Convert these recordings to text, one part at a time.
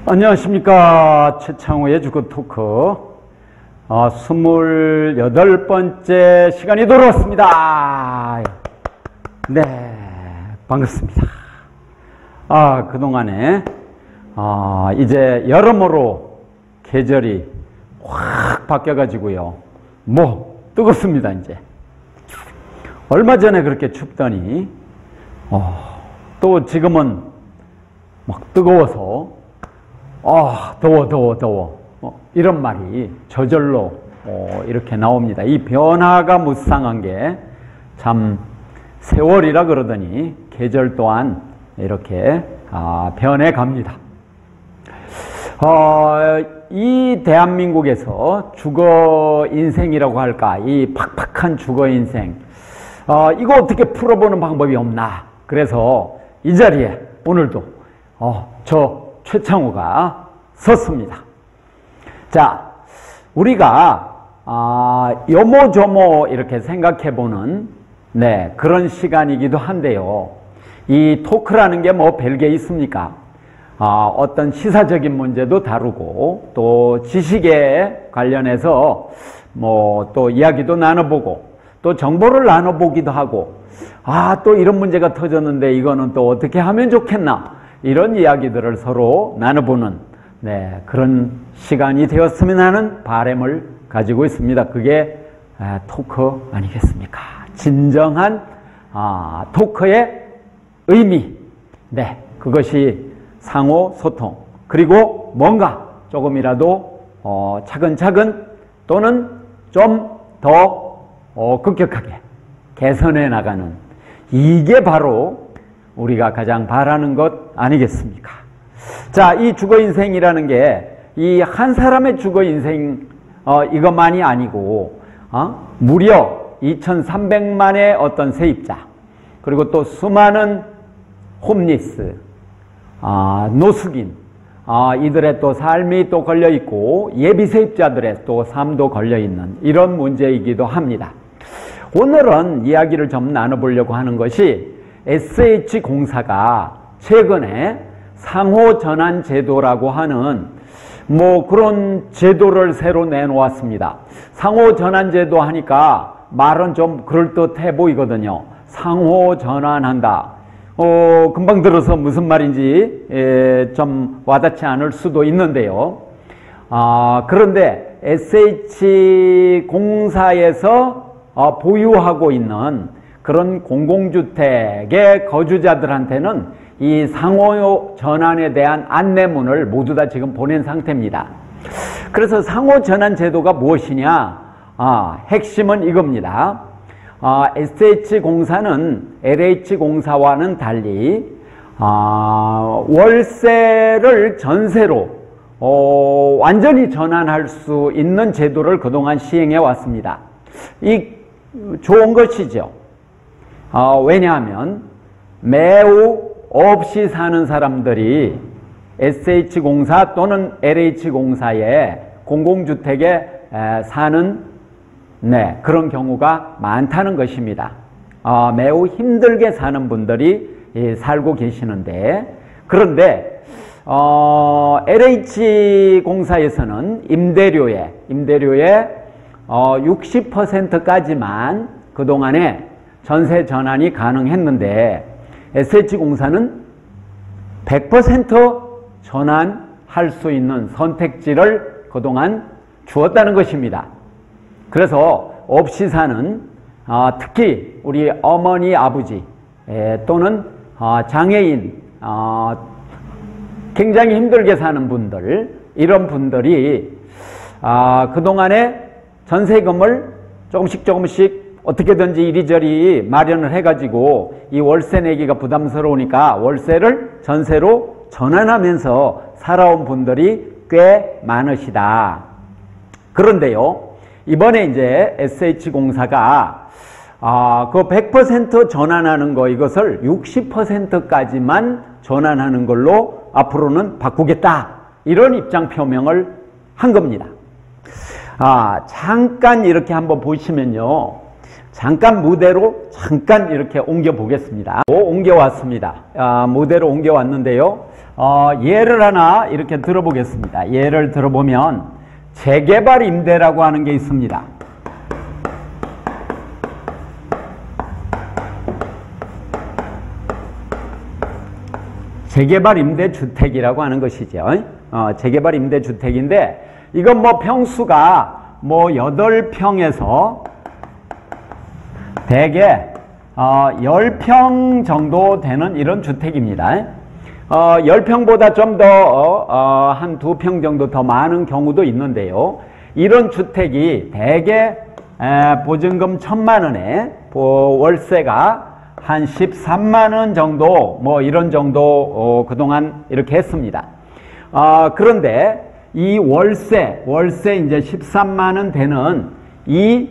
안녕하십니까. 최창호의 주거 토크 28번째 시간이 돌아왔습니다. 네, 반갑습니다. 그동안에 이제 여러모로 계절이 확 바뀌어가지고요. 뜨겁습니다. 이제 얼마 전에 그렇게 춥더니 또 지금은 막 뜨거워서 더워 이런 말이 저절로 이렇게 나옵니다. 이 변화가 무쌍한 게 참 세월이라 그러더니 계절 또한 이렇게 변해 갑니다. 이 대한민국에서 주거 인생이라고 할까, 이 팍팍한 주거 인생, 이거 어떻게 풀어보는 방법이 없나. 그래서 이 자리에 오늘도 저 최창호가 섰습니다. 자, 우리가 요모조모 이렇게 생각해보는 그런 시간이기도 한데요. 이 토크라는 게 별게 있습니까? 어떤 시사적인 문제도 다루고 또 지식에 관련해서 또 이야기도 나눠보고 또 정보를 나눠보기도 하고 또 이런 문제가 터졌는데 이거는 또 어떻게 하면 좋겠나, 이런 이야기들을 서로 나눠보는 그런 시간이 되었으면 하는 바람을 가지고 있습니다. 그게 토크 아니겠습니까? 진정한 토크의 의미, 그것이 상호 소통, 그리고 뭔가 조금이라도 차근차근 또는 좀 더 급격하게 개선해 나가는, 이게 바로 우리가 가장 바라는 것 아니겠습니까? 자, 이 주거 인생이라는 게 이 한 사람의 주거 인생 이것만이 아니고 무려 2,300만의 어떤 세입자, 그리고 또 수많은 홈리스, 노숙인, 이들의 또 삶이 또 걸려 있고 예비 세입자들의 또 삶도 걸려 있는 이런 문제이기도 합니다. 오늘은 이야기를 좀 나눠보려고 하는 것이 SH공사가 최근에 상호전환제도라고 하는 그런 제도를 새로 내놓았습니다. 상호전환제도 하니까 말은 좀 그럴듯해 보이거든요. 상호전환한다. 금방 들어서 무슨 말인지 좀 와닿지 않을 수도 있는데요. 그런데 SH공사에서 보유하고 있는 그런 공공주택의 거주자들한테는 이 상호전환에 대한 안내문을 모두 다 지금 보낸 상태입니다. 그래서 상호전환제도가 무엇이냐? 핵심은 이겁니다. SH공사는 LH공사와는 달리 월세를 전세로 완전히 전환할 수 있는 제도를 그동안 시행해 왔습니다. 이 좋은 것이죠. 왜냐하면 매우 없이 사는 사람들이 SH공사 또는 LH공사의 공공주택에 사는 그런 경우가 많다는 것입니다. 매우 힘들게 사는 분들이 살고 계시는데, 그런데 LH공사에서는 임대료의 60%까지만 그동안에 전세 전환이 가능했는데 SH공사는 100% 전환할 수 있는 선택지를 그동안 주었다는 것입니다. 그래서 없이 사는 특히 우리 어머니, 아버지 또는 장애인, 굉장히 힘들게 사는 분들, 이런 분들이 그동안에 전세금을 조금씩 어떻게든지 이리저리 마련을 해가지고 이 월세 내기가 부담스러우니까 월세를 전세로 전환하면서 살아온 분들이 꽤 많으시다. 그런데요, 이번에 이제 SH공사가 그 100% 전환하는 거, 이것을 60%까지만 전환하는 걸로 앞으로는 바꾸겠다, 이런 입장 표명을 한 겁니다. 잠깐 이렇게 한번 보시면요, 잠깐 무대로 잠깐 이렇게 옮겨 보겠습니다. 옮겨왔습니다. 무대로 옮겨왔는데요, 예를 하나 이렇게 들어보겠습니다. 예를 들어보면 재개발 임대라고 하는 게 있습니다. 재개발 임대주택이라고 하는 것이죠. 재개발 임대주택인데 이건 뭐 평수가 뭐 8평에서 대개 10평 정도 되는 이런 주택입니다. 10평보다 좀 더 한 2평 정도 더 많은 경우도 있는데요. 이런 주택이 대개 보증금 1,000만 원에 월세가 한 13만 원 정도 뭐 이런 정도 그동안 이렇게 했습니다. 그런데 이 월세 이제 13만 원 되는 이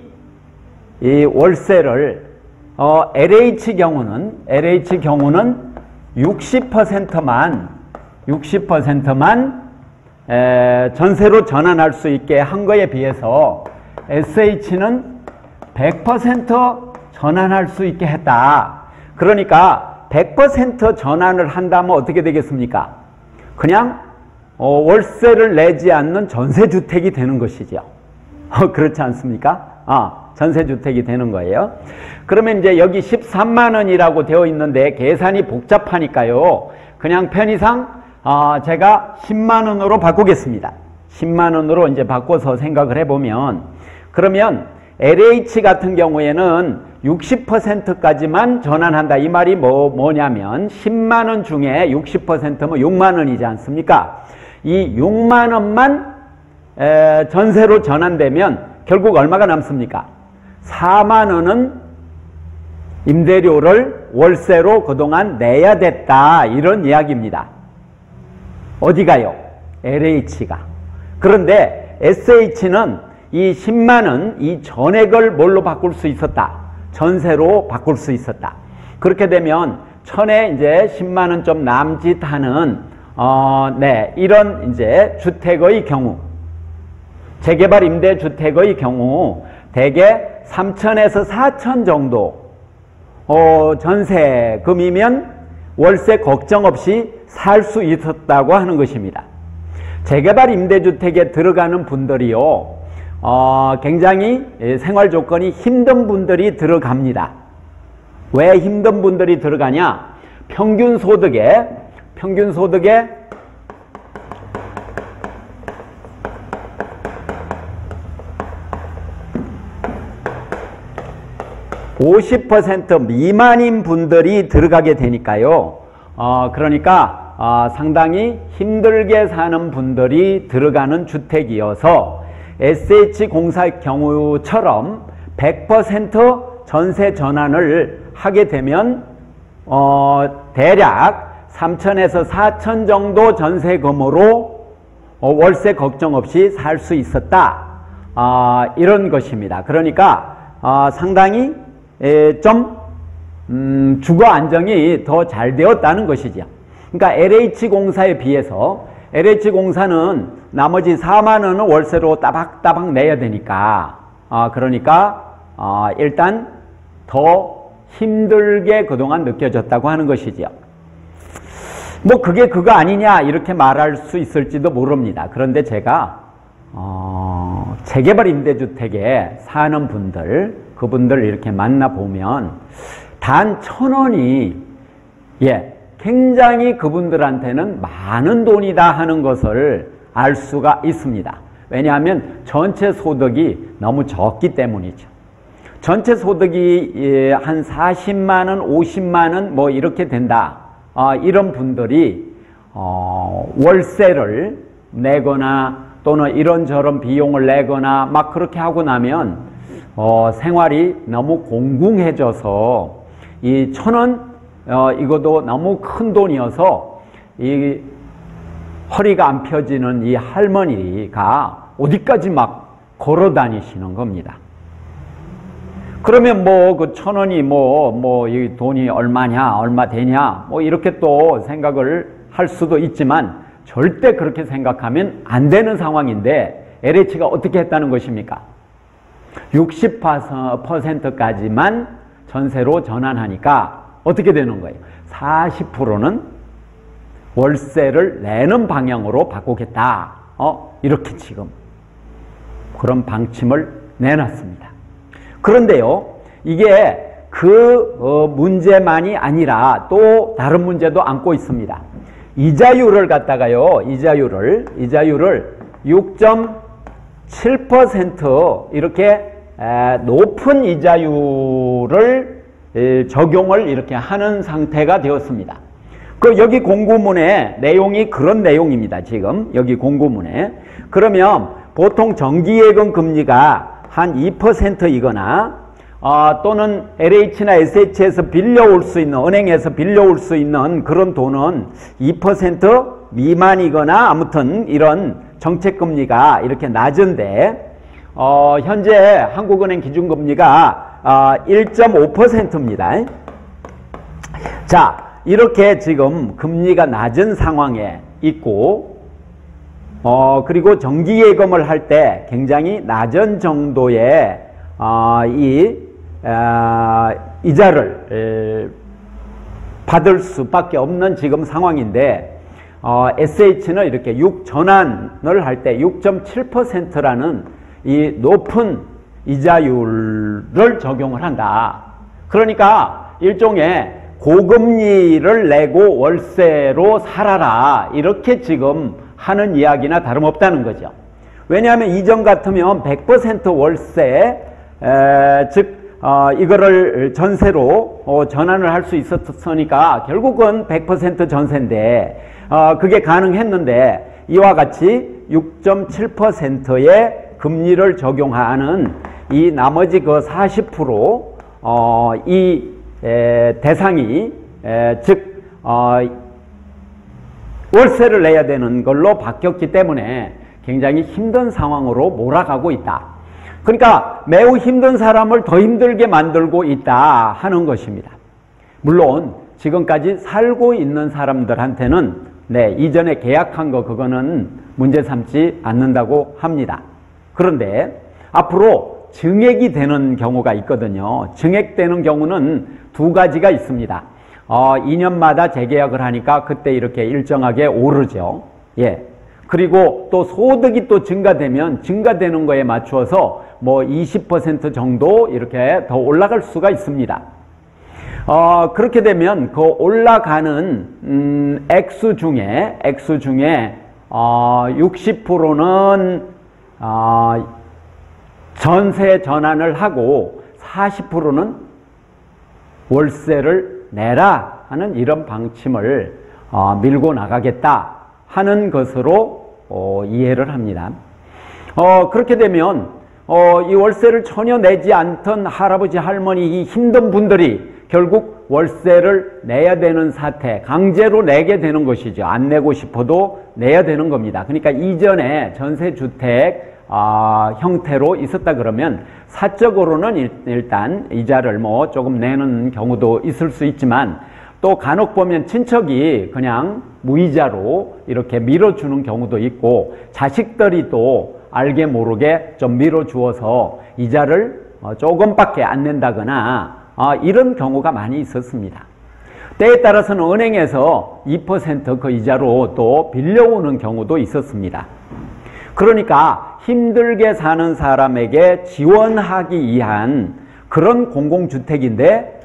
월세를 LH 경우는 60%만 전세로 전환할 수 있게 한 거에 비해서 SH는 100% 전환할 수 있게 했다. 그러니까 100% 전환을 한다면 어떻게 되겠습니까? 그냥 월세를 내지 않는 전세주택이 되는 것이죠. 그렇지 않습니까? 전세주택이 되는 거예요. 그러면 이제 여기 13만 원이라고 되어 있는데 계산이 복잡하니까요. 그냥 편의상 제가 10만 원으로 바꾸겠습니다. 10만 원으로 이제 바꿔서 생각을 해보면, 그러면 LH 같은 경우에는 60%까지만 전환한다. 이 말이 뭐냐면 10만 원 중에 60%면 6만 원이지 않습니까? 이 6만 원만 전세로 전환되면 결국 얼마가 남습니까? 4만 원은 임대료를 월세로 그동안 내야 됐다. 이런 이야기입니다. 어디가요? LH가. 그런데 SH는 이 10만 원, 이 전액을 뭘로 바꿀 수 있었다? 전세로 바꿀 수 있었다. 그렇게 되면 천에 이제 10만 원 좀 남짓하는 이런 이제 주택의 경우, 재개발 임대주택의 경우 대개 3천에서 4천 정도 전세금이면 월세 걱정 없이 살 수 있었다고 하는 것입니다. 재개발 임대주택에 들어가는 분들이요, 굉장히 생활 조건이 힘든 분들이 들어갑니다. 왜 힘든 분들이 들어가냐? 평균 소득에 50% 미만인 분들이 들어가게 되니까요. 그러니까 상당히 힘들게 사는 분들이 들어가는 주택이어서 SH공사의 경우처럼 100% 전세 전환을 하게 되면 대략 3천에서 4천 정도 전세금으로 월세 걱정 없이 살 수 있었다. 이런 것입니다. 그러니까 상당히 좀 주거 안정이 더 잘 되었다는 것이죠. 그러니까 LH공사에 비해서 LH공사는 나머지 4만 원은 월세로 따박따박 내야 되니까 그러니까 일단 더 힘들게 그동안 느껴졌다고 하는 것이죠. 뭐 그게 그거 아니냐 이렇게 말할 수 있을지도 모릅니다. 그런데 제가 재개발 임대주택에 사는 분들, 그분들 이렇게 만나보면 단 1,000원이 굉장히 그분들한테는 많은 돈이다 하는 것을 알 수가 있습니다. 왜냐하면 전체 소득이 너무 적기 때문이죠. 전체 소득이 한 40만 원, 50만 원 뭐 이렇게 된다. 이런 분들이 월세를 내거나 또는 이런저런 비용을 내거나 막 그렇게 하고 나면 생활이 너무 공궁해져서 이 1,000원 이것도 너무 큰 돈이어서 이 허리가 안 펴지는 이 할머니가 어디까지 막 걸어 다니시는 겁니다. 그러면 뭐 그 1,000원이 이 돈이 얼마냐, 얼마 되냐, 뭐 이렇게 또 생각을 할 수도 있지만 절대 그렇게 생각하면 안 되는 상황인데 LH가 어떻게 했다는 것입니까? 60%까지만 전세로 전환하니까 어떻게 되는 거예요? 40%는 월세를 내는 방향으로 바꾸겠다. 이렇게 지금 그런 방침을 내놨습니다. 그런데요, 이게 그 문제만이 아니라 또 다른 문제도 안고 있습니다. 이자율을 갖다가요, 이자율을 6.7% 이렇게 높은 이자율을 적용을 이렇게 하는 상태가 되었습니다. 여기 공고문의 내용이 그런 내용입니다. 지금 여기 공고문에. 그러면 보통 정기예금 금리가 한 2%이거나 또는 LH나 SH에서 빌려올 수 있는, 은행에서 빌려올 수 있는 그런 돈은 2% 미만이거나 아무튼 이런 정책금리가 이렇게 낮은데 현재 한국은행 기준금리가 1.5%입니다. 자, 이렇게 지금 금리가 낮은 상황에 있고 그리고 정기예금을 할 때 굉장히 낮은 정도의 이자를 받을 수밖에 없는 지금 상황인데 SH는 이렇게 6전환을 할 때 6.7%라는 이 높은 이자율을 적용을 한다. 그러니까 일종의 고금리를 내고 월세로 살아라, 이렇게 지금 하는 이야기나 다름없다는 거죠. 왜냐하면 이전 같으면 100% 월세, 즉 이거를 전세로 전환을 할 수 있었으니까 결국은 100% 전세인데 그게 가능했는데, 이와 같이 6.7%의 금리를 적용하는 이 나머지 그 40% 이 대상이 즉 월세를 내야 되는 걸로 바뀌었기 때문에 굉장히 힘든 상황으로 몰아가고 있다. 그러니까 매우 힘든 사람을 더 힘들게 만들고 있다 하는 것입니다. 물론 지금까지 살고 있는 사람들한테는 이전에 계약한 거 그거는 문제 삼지 않는다고 합니다. 그런데 앞으로 증액이 되는 경우가 있거든요. 증액되는 경우는 두 가지가 있습니다. 2년마다 재계약을 하니까 그때 이렇게 일정하게 오르죠. 예. 그리고 또 소득이 또 증가되면 증가되는 거에 맞추어서 뭐 20% 정도 이렇게 더 올라갈 수가 있습니다. 그렇게 되면 그 올라가는 액수 중에 60%는 전세 전환을 하고 40%는 월세를 내라 하는 이런 방침을 밀고 나가겠다 하는 것으로 이해를 합니다. 그렇게 되면 이 월세를 전혀 내지 않던 할아버지 할머니 이 힘든 분들이 결국 월세를 내야 되는 사태, 강제로 내게 되는 것이죠. 안 내고 싶어도 내야 되는 겁니다. 그러니까 이전에 전세주택 형태로 있었다 그러면 사적으로는 일단 이자를 뭐 조금 내는 경우도 있을 수 있지만, 또 간혹 보면 친척이 그냥 무이자로 이렇게 밀어주는 경우도 있고, 자식들이 또 알게 모르게 좀 밀어주어서 이자를 조금밖에 안 낸다거나 이런 경우가 많이 있었습니다. 때에 따라서는 은행에서 2% 그 이자로 또 빌려오는 경우도 있었습니다. 그러니까 힘들게 사는 사람에게 지원하기 위한 그런 공공주택인데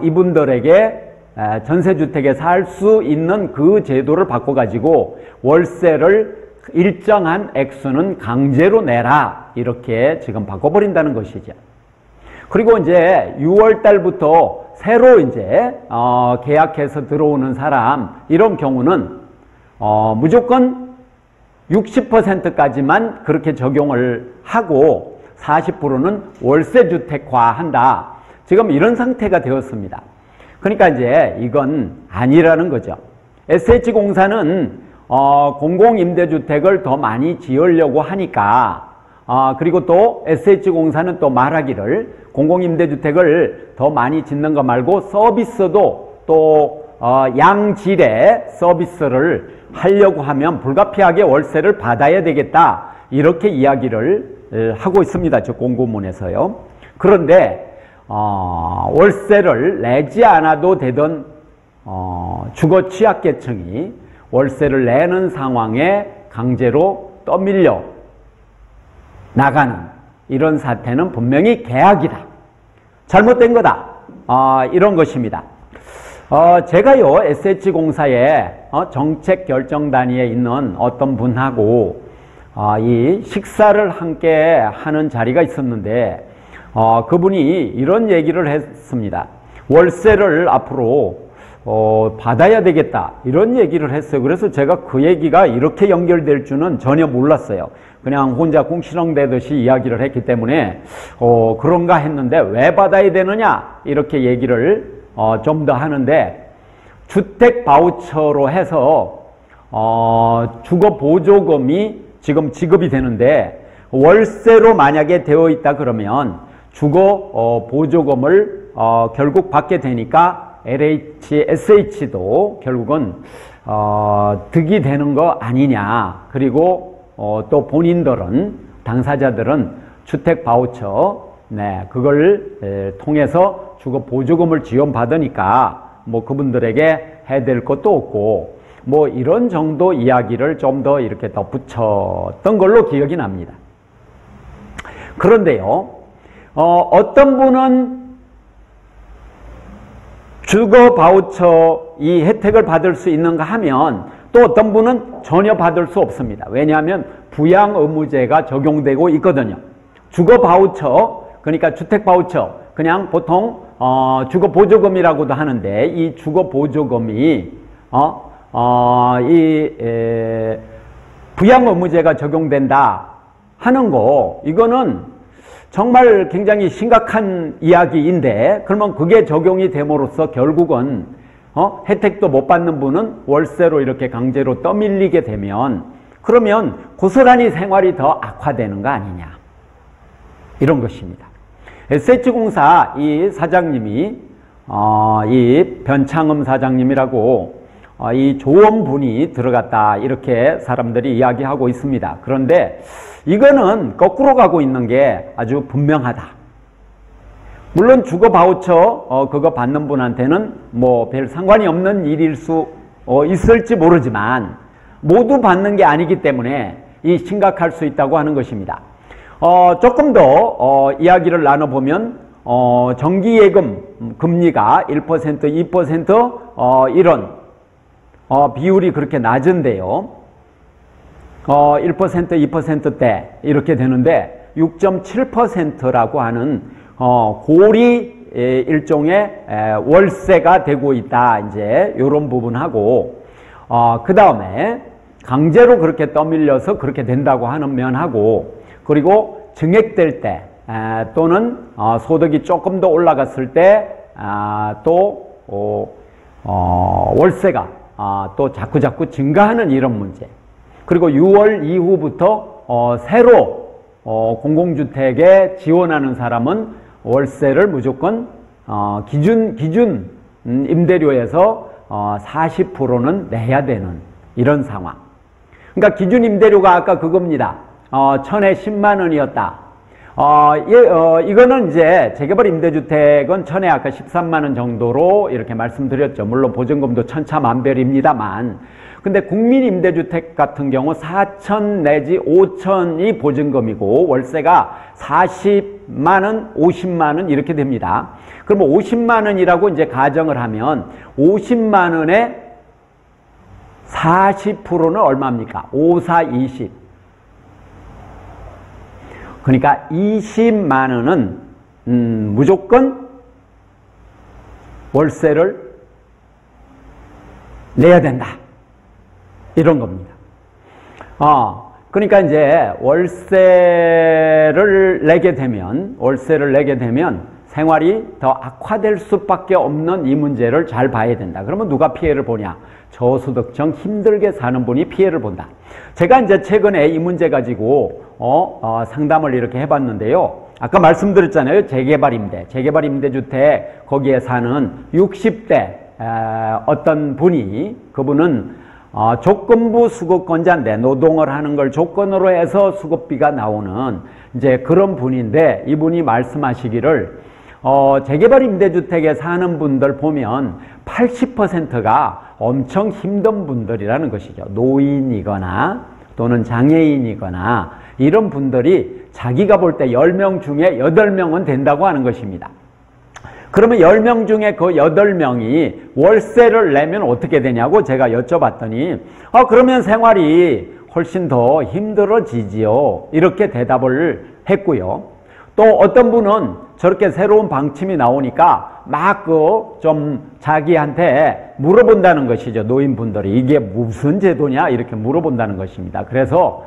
이분들에게 전세주택에 살 수 있는 그 제도를 바꿔가지고 월세를 일정한 액수는 강제로 내라, 이렇게 지금 바꿔버린다는 것이죠. 그리고 이제 6월 달부터 새로 이제 계약해서 들어오는 사람, 이런 경우는 무조건 60%까지만 그렇게 적용을 하고 40%는 월세주택화한다. 지금 이런 상태가 되었습니다. 그러니까 이제 이건 아니라는 거죠. SH공사는 공공임대주택을 더 많이 지으려고 하니까, 그리고 또 SH공사는 또 말하기를 공공임대주택을 더 많이 짓는 거 말고 서비스도 또 양질의 서비스를 하려고 하면 불가피하게 월세를 받아야 되겠다, 이렇게 이야기를 하고 있습니다. 저 공고문에서요. 그런데 월세를 내지 않아도 되던 주거 취약계층이 월세를 내는 상황에 강제로 떠밀려 나가는 이런 사태는 분명히 계약이다. 잘못된 거다. 이런 것입니다. 제가요, SH공사의 정책 결정 단위에 있는 어떤 분하고 이 식사를 함께 하는 자리가 있었는데, 그분이 이런 얘기를 했습니다. 월세를 앞으로 받아야 되겠다, 이런 얘기를 했어요. 그래서 제가 그 얘기가 이렇게 연결될 줄은 전혀 몰랐어요. 그냥 혼자 궁시렁대듯이 이야기를 했기 때문에 그런가 했는데, 왜 받아야 되느냐 이렇게 얘기를 좀 더 하는데, 주택 바우처로 해서 주거 보조금이 지금 지급이 되는데, 월세로 만약에 되어 있다 그러면 주거 보조금을 결국 받게 되니까 SH도 결국은 득이 되는 거 아니냐. 그리고 또 본인들은, 당사자들은 주택 바우처, 그걸 통해서 주거 보조금을 지원받으니까 뭐 그분들에게 해될 것도 없고, 뭐 이런 정도 이야기를 좀 더 이렇게 덧붙였던 걸로 기억이 납니다. 그런데요, 어떤 분은 주거 바우처 이 혜택을 받을 수 있는가 하면, 또 어떤 분은 전혀 받을 수 없습니다. 왜냐하면 부양 의무제가 적용되고 있거든요. 주거 바우처, 그러니까 주택 바우처, 그냥 보통 주거 보조금이라고도 하는데, 이 주거 보조금이 부양 의무제가 적용된다 하는 거, 이거는 정말 굉장히 심각한 이야기인데, 그러면 그게 적용이 됨으로써 결국은 혜택도 못 받는 분은 월세로 이렇게 강제로 떠밀리게 되면, 그러면 고스란히 생활이 더 악화되는 거 아니냐, 이런 것입니다. SH공사 이 사장님이 이 변창흠 사장님이라고 이 조원분이 들어갔다, 이렇게 사람들이 이야기하고 있습니다. 그런데 이거는 거꾸로 가고 있는 게 아주 분명하다. 물론 주거 바우처 그거 받는 분한테는 뭐 별 상관이 없는 일일 수 있을지 모르지만, 모두 받는 게 아니기 때문에 이 심각할 수 있다고 하는 것입니다. 조금 더 이야기를 나눠보면, 정기예금 금리가 1%, 2% 이런 비율이 그렇게 낮은데요. 1%, 2%대 이렇게 되는데, 6.7%라고 하는 고리 일종의 월세가 되고 있다, 이제 이런 부분하고, 그 다음에 강제로 그렇게 떠밀려서 그렇게 된다고 하는 면하고, 그리고 증액될 때 또는 소득이 조금 더 올라갔을 때 또 월세가 또 자꾸 증가하는 이런 문제. 그리고 6월 이후부터 새로 공공주택에 지원하는 사람은 월세를 무조건 기준 임대료에서 40%는 내야 되는 이런 상황. 그러니까 기준 임대료가 아까 그겁니다. 천에 10만 원이었다. 이거는 이제 재개발 임대주택은 천에 아까 13만 원 정도로 이렇게 말씀드렸죠. 물론 보증금도 천차만별입니다만. 근데 국민임대주택 같은 경우 4천 내지 5천이 보증금이고, 월세가 40만 원, 50만 원 이렇게 됩니다. 그러면 50만 원이라고 이제 가정을 하면 50만 원에 40%는 얼마입니까? 5, 4, 20. 그러니까 20만 원은 무조건 월세를 내야 된다, 이런 겁니다. 그러니까 이제 월세를 내게 되면 생활이 더 악화될 수밖에 없는 이 문제를 잘 봐야 된다. 그러면 누가 피해를 보냐? 저소득층 힘들게 사는 분이 피해를 본다. 제가 이제 최근에 이 문제 가지고 상담을 이렇게 해봤는데요. 아까 말씀드렸잖아요. 재개발 임대주택 거기에 사는 60대 어떤 분이, 그분은 조건부 수급권자인데 노동을 하는 걸 조건으로 해서 수급비가 나오는 이제 그런 분인데, 이분이 말씀하시기를 재개발 임대주택에 사는 분들 보면 80%가 엄청 힘든 분들이라는 것이죠. 노인이거나 또는 장애인이거나 이런 분들이 자기가 볼 때 10명 중에 8명은 된다고 하는 것입니다. 그러면 10명 중에 그 8명이 월세를 내면 어떻게 되냐고 제가 여쭤봤더니 그러면 생활이 훨씬 더 힘들어지지요. 이렇게 대답을 했고요. 또 어떤 분은 저렇게 새로운 방침이 나오니까 막 좀 자기한테 물어본다는 것이죠. 노인분들이 이게 무슨 제도냐 이렇게 물어본다는 것입니다. 그래서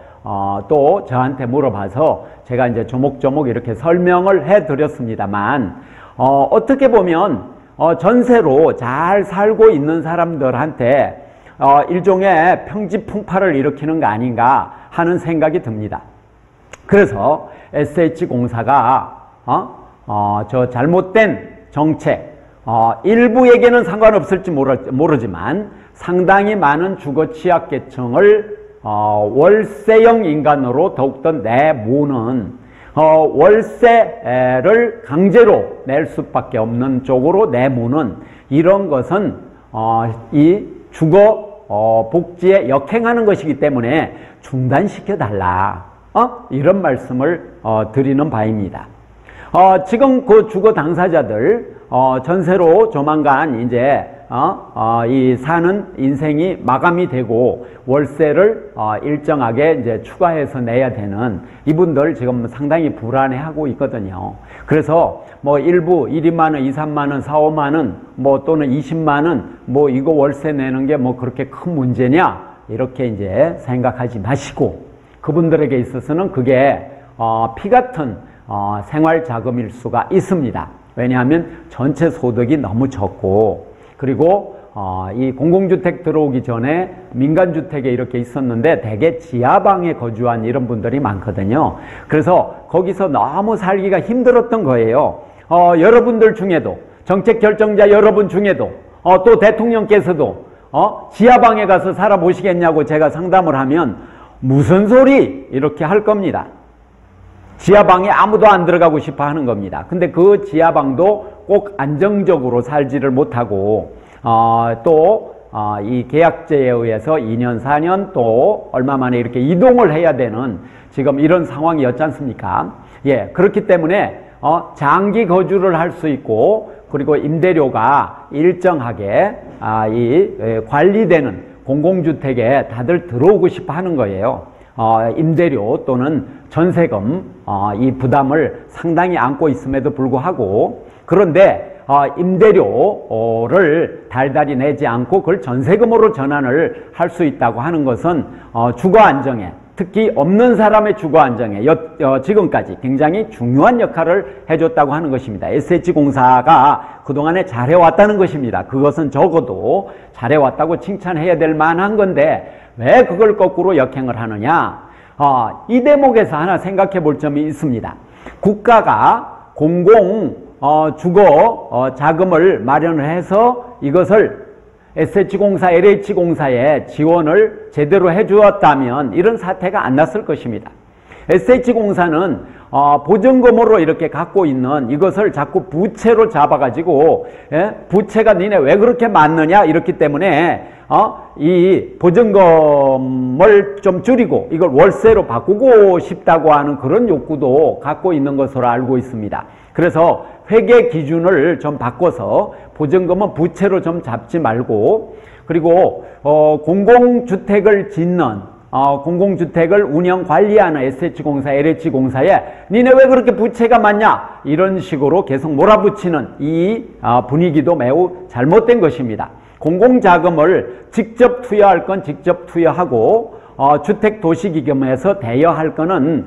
또 저한테 물어봐서 제가 이제 조목조목 이렇게 설명을 해드렸습니다만 어떻게 보면 전세로 잘 살고 있는 사람들한테 일종의 평지풍파를 일으키는 거 아닌가 하는 생각이 듭니다. 그래서 SH공사가 저 잘못된 정책 일부에게는 상관없을지 모르지만 상당히 많은 주거 취약계층을 월세형 인간으로 더욱더 내모는 월세를 강제로 낼 수밖에 없는 쪽으로 내모는 이런 것은 이 주거 복지에 역행하는 것이기 때문에 중단시켜 달라 이런 말씀을 드리는 바입니다. 지금 그 주거 당사자들 전세로 조만간 이제 이 사는 인생이 마감이 되고 월세를 일정하게 이제 추가해서 내야 되는 이분들 지금 상당히 불안해하고 있거든요. 그래서 뭐 일부 1, 2만 원, 2, 3만 원, 4, 5만 원, 뭐 또는 20만 원, 뭐 이거 월세 내는 게 뭐 그렇게 큰 문제냐 이렇게 이제 생각하지 마시고 그분들에게 있어서는 그게 피 같은 생활 자금일 수가 있습니다. 왜냐하면 전체 소득이 너무 적고 그리고 이 공공주택 들어오기 전에 민간주택에 이렇게 있었는데 대개 지하방에 거주한 이런 분들이 많거든요. 그래서 거기서 너무 살기가 힘들었던 거예요. 여러분들 중에도 정책 결정자 여러분 중에도 또 대통령께서도 지하방에 가서 살아보시겠냐고 제가 상담을 하면 무슨 소리 이렇게 할 겁니다. 지하방에 아무도 안 들어가고 싶어 하는 겁니다. 근데 그 지하방도 꼭 안정적으로 살지를 못하고 또 이 계약제에 의해서 2년, 4년 또 얼마 만에 이렇게 이동을 해야 되는 지금 이런 상황이었지 않습니까? 예, 그렇기 때문에 장기 거주를 할 수 있고 그리고 임대료가 일정하게 관리되는 공공주택에 다들 들어오고 싶어 하는 거예요. 임대료 또는 전세금 이 부담을 상당히 안고 있음에도 불구하고 그런데 임대료를 달달이 내지 않고 그걸 전세금으로 전환을 할 수 있다고 하는 것은 주거 안정에 특히 없는 사람의 주거 안정에 지금까지 굉장히 중요한 역할을 해줬다고 하는 것입니다. SH공사가 그동안에 잘해왔다는 것입니다. 그것은 적어도 잘해왔다고 칭찬해야 될 만한 건데 왜 그걸 거꾸로 역행을 하느냐? 이 대목에서 하나 생각해 볼 점이 있습니다. 국가가 공공 주거 자금을 마련을 해서 이것을 SH공사, LH공사에 지원을 제대로 해주었다면 이런 사태가 안 났을 것입니다. SH공사는 보증금으로 이렇게 갖고 있는 이것을 자꾸 부채로 잡아가지고 부채가 니네 왜 그렇게 많느냐 이렇기 때문에 이 보증금을 좀 줄이고 이걸 월세로 바꾸고 싶다고 하는 그런 욕구도 갖고 있는 것으로 알고 있습니다. 그래서 회계 기준을 좀 바꿔서 보증금은 부채로 좀 잡지 말고 그리고 공공주택을 짓는 공공주택을 운영 관리하는 SH공사, LH공사에 니네 왜 그렇게 부채가 많냐 이런 식으로 계속 몰아붙이는 이 분위기도 매우 잘못된 것입니다. 공공자금을 직접 투여할 건 직접 투여하고 주택도시기금에서 대여할 거는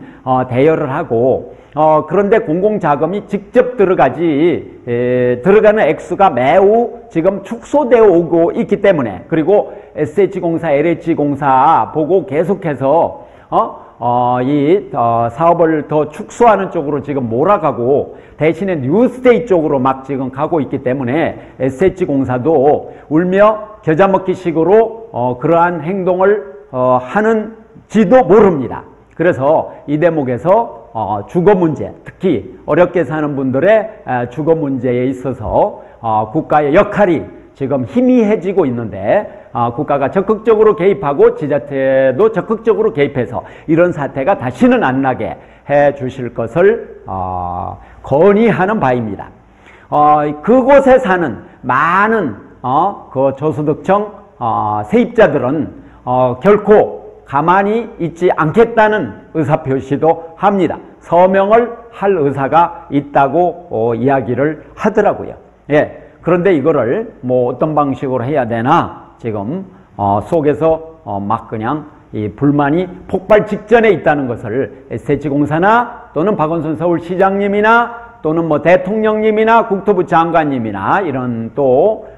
대여를 하고 그런데 공공자금이 직접 들어가는 액수가 매우 지금 축소되어 오고 있기 때문에 그리고 SH공사, LH공사 보고 계속해서 이 사업을 더 축소하는 쪽으로 지금 몰아가고 대신에 뉴스테이 쪽으로 막 지금 가고 있기 때문에 SH공사도 울며 겨자 먹기 식으로 그러한 행동을 하는지도 모릅니다. 그래서 이 대목에서 주거 문제, 특히 어렵게 사는 분들의 주거 문제에 있어서 국가의 역할이 지금 희미해지고 있는데 국가가 적극적으로 개입하고 지자체도 적극적으로 개입해서 이런 사태가 다시는 안 나게 해 주실 것을 건의하는 바입니다. 그곳에 사는 많은 그 저소득층 세입자들은 결코 가만히 있지 않겠다는 의사표시도 합니다. 서명을 할 의사가 있다고 이야기를 하더라고요. 예. 그런데 이거를 뭐 어떤 방식으로 해야 되나 지금 속에서 막 그냥 이 불만이 폭발 직전에 있다는 것을 SH공사나 또는 박원순 서울시장님이나 또는 뭐 대통령님이나 국토부 장관님이나 이런 또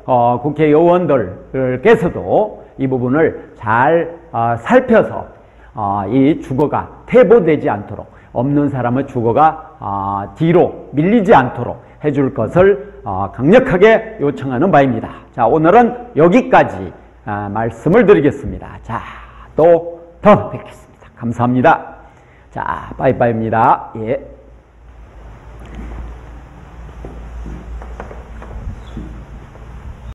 국회의원들께서도 이 부분을 잘 살펴서 이 주거가 퇴보되지 않도록, 없는 사람의 주거가 뒤로 밀리지 않도록 해줄 것을 강력하게 요청하는 바입니다. 자, 오늘은 여기까지 말씀을 드리겠습니다. 자, 또 더 뵙겠습니다. 감사합니다. 자, 빠이빠이입니다. 예.